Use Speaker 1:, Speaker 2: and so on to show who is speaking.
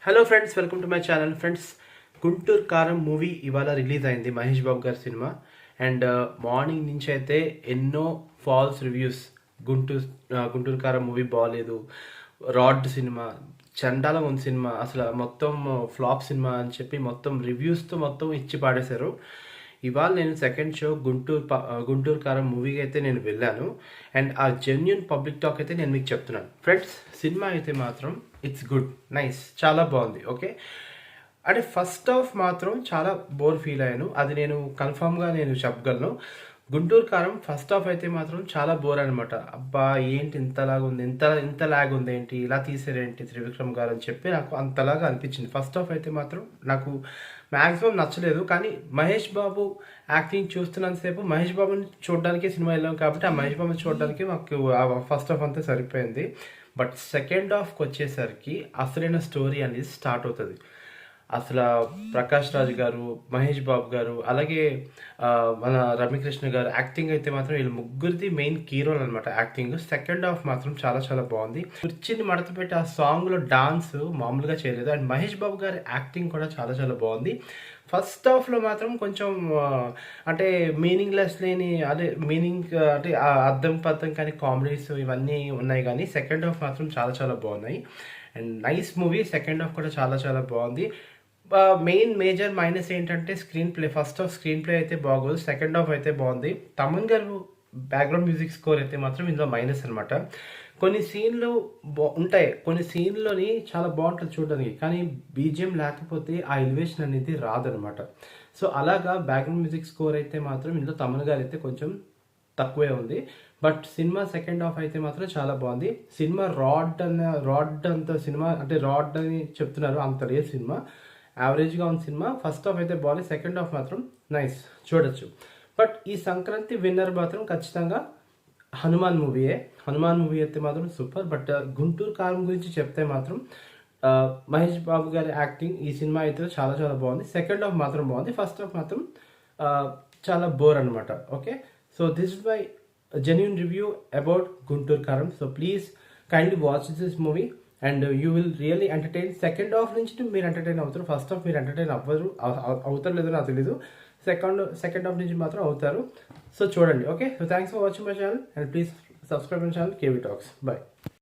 Speaker 1: Hello friends, welcome to my channel. Friends, Guntur కారం movie ఇవాళ release అయింది, మహేష్ బాబు గారి సినిమా. అండ్ మార్నింగ్ నుంచి అయితే ఎన్నో ఫాల్స్ రివ్యూస్. గుంటూరు కారం మూవీ బాగాలేదు, రాడ్ సినిమా చండాలంగా ఉంది, సినిమా అసలు మొత్తం ఫ్లాప్ సినిమా అని చెప్పి మొత్తం రివ్యూస్తో మొత్తం ఇచ్చి పాడేశారు. ఇవాళ నేను సెకండ్ షో గుంటూరు కారం మూవీకి అయితే నేను వెళ్ళాను. అండ్ ఆ జెన్యున్ పబ్లిక్ టాక్ అయితే నేను మీకు చెప్తున్నాను. ఫ్రెండ్స్, సినిమా అయితే మాత్రం ఇట్స్ గుడ్, నైస్, చాలా బాగుంది. ఓకే, అంటే ఫస్ట్ హాఫ్ మాత్రం చాలా బోర్ ఫీల్ అయ్యాను, అది నేను కన్ఫామ్గా నేను చెప్పగలను. గుంటూరు కారం ఫస్ట్ హాఫ్ అయితే మాత్రం చాలా బోర్ అనమాట. అబ్బా ఏంటి ఇంతలాగా ఉంది, ఇంత లాగ్ ఉంది ఏంటి, ఇలా తీసారేంటి త్రివిక్రమ్ గారు అని చెప్పి నాకు అంతలాగా అనిపించింది. ఫస్ట్ హాఫ్ అయితే మాత్రం నాకు మ్యాక్సిమం నచ్చలేదు. కానీ మహేష్ బాబు యాక్టింగ్ చూస్తున్నంతసేపు మహేష్ బాబుని చూడడానికి సినిమా వెళ్ళాం కాబట్టి ఆ మహేష్ బాబుని చూడడానికి మాకు ఫస్ట్ హాఫ్ అంతా సరిపోయింది. బట్ సెకండ్ హాఫ్కి వచ్చేసరికి అసలైన స్టోరీ అనేది స్టార్ట్ అవుతుంది. అసలు ప్రకాష్ రాజ్ గారు, మహేష్ బాబు గారు, అలాగే మన రమ్యకృష్ణ గారు యాక్టింగ్ అయితే మాత్రం వీళ్ళు ముగ్గురిది మెయిన్ హీరోలు అనమాట. యాక్టింగ్ సెకండ్ హాఫ్ మాత్రం చాలా చాలా బాగుంది. కుర్చీని మడత పెట్టి ఆ సాంగ్లో డాన్స్ మామూలుగా చేయలేదు. అండ్ మహేష్ బాబు గారి యాక్టింగ్ కూడా చాలా చాలా బాగుంది. ఫస్ట్ హాఫ్లో మాత్రం కొంచెం అంటే మీనింగ్లెస్ లేని, అదే మీనింగ్ అంటే అర్థం పర్థం కానీ కామెడీస్ ఇవన్నీ ఉన్నాయి. కానీ సెకండ్ హాఫ్ మాత్రం చాలా చాలా బాగున్నాయి. And nice movie. Second half కూడా చాలా చాలా బాగుంది. మెయిన్ మేజర్ మైనస్ ఏంటంటే screen play. First half screen play అయితే బాగోదు, సెకండ్ హాఫ్ అయితే బాగుంది. తమన్ గారు బ్యాక్గ్రౌండ్ మ్యూజిక్ స్కోర్ అయితే మాత్రం ఇందులో మైనస్ అనమాట. కొన్ని సీన్లు ఉంటాయి, కొన్ని సీన్లోని చాలా బాగుంటుంది చూడడానికి, కానీ బీజిఎం లేకపోతే ఆ ఎలివేషన్ అనేది రాదనమాట. సో అలాగా బ్యాక్గ్రౌండ్ మ్యూజిక్ స్కోర్ అయితే మాత్రం ఇందులో తమన్ గారు అయితే కొంచెం తక్కువే ఉంది. బట్ సినిమా సెకండ్ హాఫ్ అయితే మాత్రం చాలా బాగుంది. సినిమా రాడ్ అంత సినిమా అంటే రాడ్ అని చెప్తున్నారు, అంత లేదు సినిమా, యావరేజ్గా ఉన్న సినిమా. ఫస్ట్ హాఫ్ అయితే బాగుంది, సెకండ్ హాఫ్ మాత్రం నైస్, చూడొచ్చు. బట్ ఈ సంక్రాంతి విన్నర్ మాత్రం ఖచ్చితంగా హనుమాన్ మూవీయే. హనుమాన్ మూవీ అయితే మాత్రం సూపర్. బట్ గుంటూరు కారం గురించి చెప్తే మాత్రం మహేష్ బాబు గారి యాక్టింగ్ ఈ సినిమా అయితే చాలా చాలా బాగుంది. సెకండ్ హాఫ్ మాత్రం బాగుంది, ఫస్ట్ హాఫ్ మాత్రం చాలా బోర్ అనమాట. Okay, so this is my genuine review about Guntur Karam. So please kindly watch this movie and you will really entertain. Second half నుంచి మీరు ఎంటర్టైన్ అవుతారు, ఫస్ట్ హాఫ్ మీరు entertain అవుతారు లేదో నాకు తెలీదు. సెకండ్ హాఫ్ నుంచి మాత్రం అవుతారు. సో చూడండి. Okay, so thanks for watching my channel and please subscribe my channel KV talks. Bye.